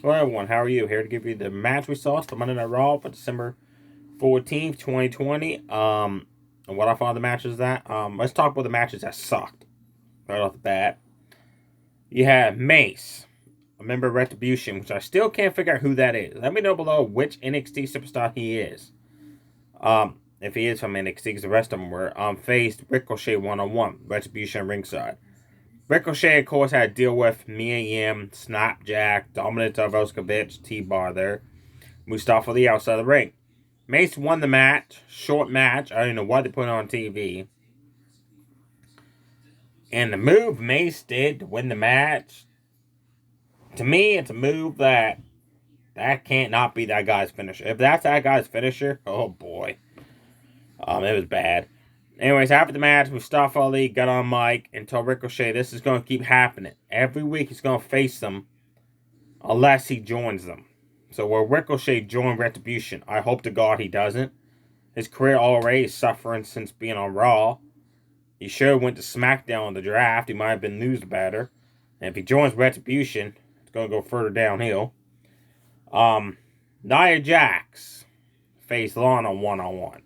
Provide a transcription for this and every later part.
Hello, everyone. How are you? Here to give you the match results for Monday Night Raw for December 14th, 2020. And what I thought the matches that. Let's talk about the matches that sucked right off the bat. You have Mace, a member of Retribution, which I still can't figure out who that is. Let me know below which NXT superstar he is. If he is from NXT, because the rest of them were faced Ricochet 1-on-1, Retribution ringside. Ricochet, of course, had to deal with Mia Yim, Snapjack, Dominik Dijakovic, T-Bar there. Mustafa Ali outside the ring. Mace won the match. Short match. I don't know what they put on TV. And the move Mace did to win the match, to me, it's a move that can't not be that guy's finisher. If that's that guy's finisher, oh boy. It was bad. Anyways, after the match, Mustafa Ali got on mic and told Ricochet this is going to keep happening. Every week he's going to face them unless he joins them. So will Ricochet join Retribution? I hope to God he doesn't. His career already is suffering since being on Raw. He sure went to SmackDown in the draft. He might have been news better. And if he joins Retribution, it's going to go further downhill. Nia Jax faced Lana 1-on-1.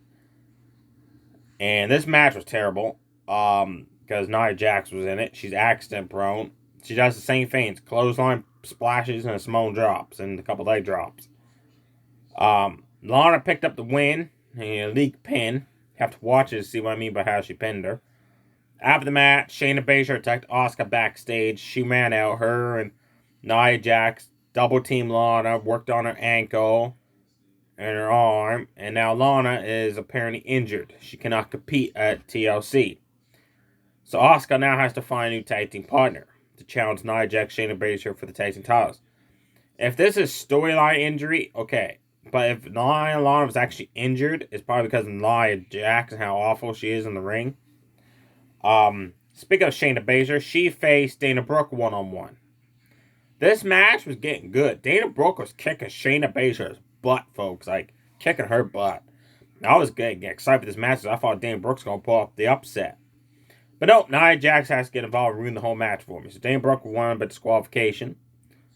And this match was terrible because Nia Jax was in it. She's accident prone. She does the same things. Clothesline splashes and a Samoan drops and a couple leg drops. Lana picked up the win in a leak pin. You have to watch it to see what I mean by how she pinned her. After the match, Shayna Baszler attacked Asuka backstage. She ran out. Her and Nia Jax double team Lana, worked on her ankle and her arm, and now Lana is apparently injured. She cannot compete at TLC. So Asuka now has to find a new tag team partner to challenge Nia Jax, Shayna Baszler for the tag team titles. If this is storyline injury, okay. But if Lana was actually injured, it's probably because of Nia Jax and how awful she is in the ring. Speaking of Shayna Baszler, she faced Dana Brooke 1-on-1. This match was getting good. Dana Brooke was kicking Shayna Baszler's butt, folks. Like, kicking her butt. I was getting excited for this match because I thought Dana Brooke's going to pull off the upset. But no, Nia Jax has to get involved and ruin the whole match for me. So Dana Brooke won by disqualification.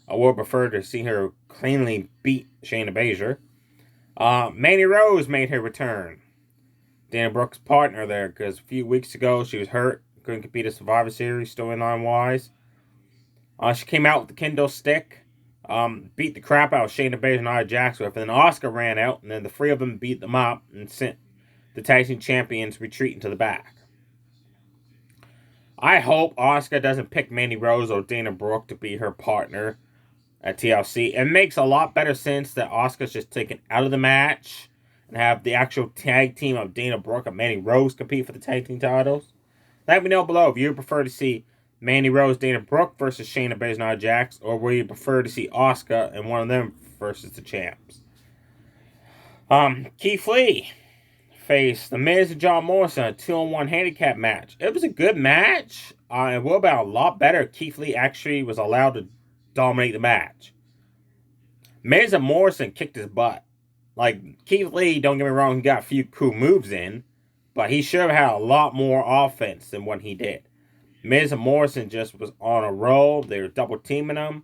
I would prefer to see her cleanly beat Shayna Baszler. Mandy Rose made her return. Dana Brooke's partner there, because a few weeks ago she was hurt. Couldn't compete at Survivor Series, storyline-wise. She came out with the kendo stick. Beat the crap out of Shayna Baszler and Nia Jax with. And then Asuka ran out, and then the three of them beat them up and sent the tag team champions retreating to the back. I hope Asuka doesn't pick Mandy Rose or Dana Brooke to be her partner at TLC. It makes a lot better sense that Asuka's just taken out of the match and have the actual tag team of Dana Brooke and Mandy Rose compete for the tag team titles. Let me know below if you prefer to see Mandy Rose, Dana Brooke versus Shayna Baszler, Nia Jax, or would you prefer to see Asuka and one of them versus the champs? Keith Lee faced the Miz and John Morrison in a 2-on-1 handicap match. It was a good match. It would have been a lot better if Keith Lee actually was allowed to dominate the match. Miz and Morrison kicked his butt. Like, Keith Lee, don't get me wrong, he got a few cool moves in, but he should have had a lot more offense than what he did. Miz and Morrison just was on a roll. They were double teaming him.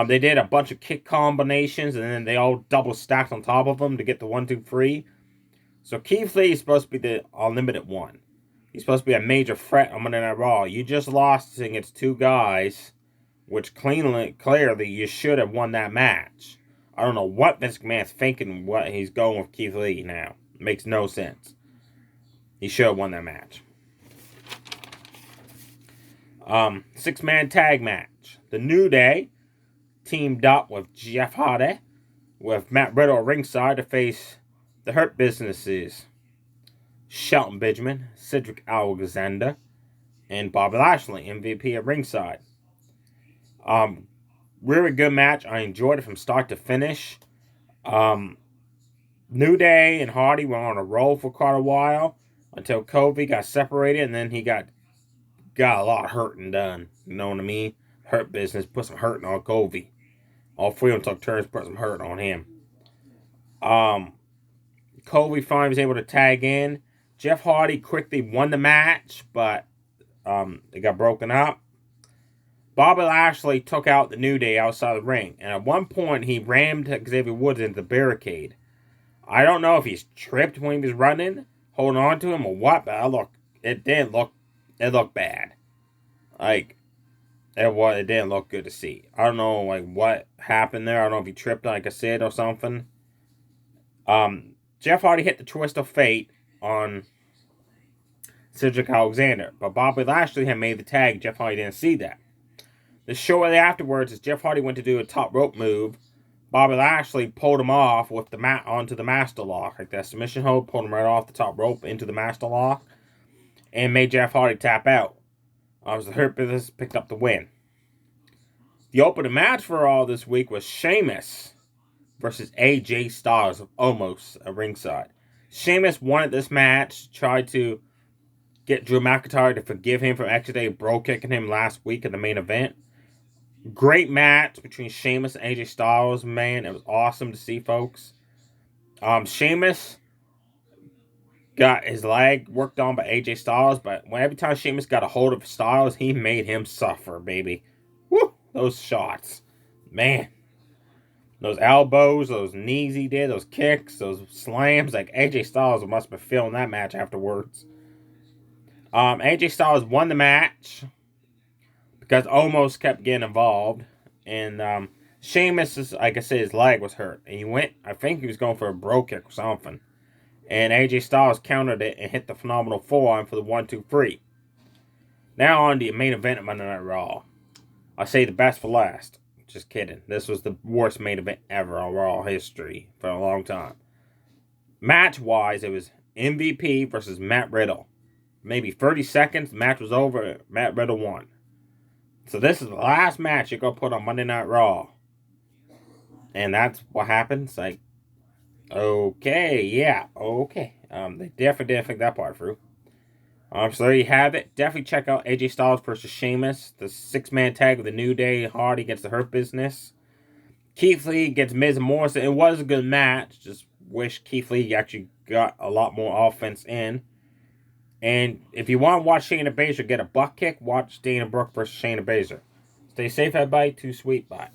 They did a bunch of kick combinations, and then they all double stacked on top of him to get the 1-2-3. So Keith Lee is supposed to be the unlimited one. He's supposed to be a major threat on Monday Night Raw. You just lost against two guys, which clearly you should have won that match. I don't know what Vince McMahon's thinking. What he's going with Keith Lee now. It makes no sense. He should have won that match. 6-man tag match. The New Day teamed up with Jeff Hardy with Matt Riddle ringside to face the Hurt Businesses. Shelton Benjamin, Cedric Alexander, and Bobby Lashley, MVP at ringside. Really good match. I enjoyed it from start to finish. New Day and Hardy were on a roll for quite a while until Kofi got separated, and then he got a lot of hurting done. You know what I mean? Hurt Business put some hurting on Kofi. All three of them took turns put some hurt on him. Kofi finally was able to tag in. Jeff Hardy quickly won the match, but it got broken up. Bobby Lashley took out the New Day outside the ring, and at one point he rammed Xavier Woods into the barricade. I don't know if he's tripped when he was running, holding on to him, or what, but it looked bad. Like, it didn't look good to see. I don't know, like, what happened there. I don't know if he tripped, like I said, or something. Jeff Hardy hit the twist of fate on Cedric Alexander, but Bobby Lashley had made the tag. Jeff Hardy didn't see that. Shortly afterwards, as Jeff Hardy went to do a top rope move, Bobby Lashley pulled him off with the onto the master lock, like that submission hold, pulled him right off the top rope into the master lock, and made Jeff Hardy tap out. The Hurt Business picked up the win. The opening match for all this week was Sheamus versus AJ Styles, almost at ringside. Sheamus wanted this match, tried to get Drew McIntyre to forgive him for accidentally bro kicking him last week in the main event. Great match between Sheamus and AJ Styles, man. It was awesome to see, folks. Sheamus got his leg worked on by AJ Styles, but every time Sheamus got a hold of Styles, he made him suffer, baby. Woo! Those shots. Man. Those elbows, those knees he did, those kicks, those slams. Like, AJ Styles must have been feeling that match afterwards. AJ Styles won the match because Omos kept getting involved. And Sheamus, like I said, his leg was hurt. And he went, I think he was going for a bro kick or something. And AJ Styles countered it and hit the phenomenal forearm for the 1-2-3. Now on the main event of Monday Night Raw. I say the best for last. Just kidding. This was the worst main event ever on Raw history for a long time. Match-wise, it was MVP versus Matt Riddle. Maybe 30 seconds, the match was over, Matt Riddle won. So this is the last match you're going to put on Monday Night Raw. And that's what happens. Like, okay, yeah, okay. They definitely didn't think that part through. So there you have it. Definitely check out AJ Styles versus Sheamus. The 6-man tag with the New Day. Hardy against the Hurt Business. Keith Lee against Miz Morrison. It was a good match. Just wish Keith Lee actually got a lot more offense in. And if you want to watch Shayna Baszler get a butt kick, watch Dana Brooke versus Shayna Baszler. Stay safe, everybody. Too sweet. Bye.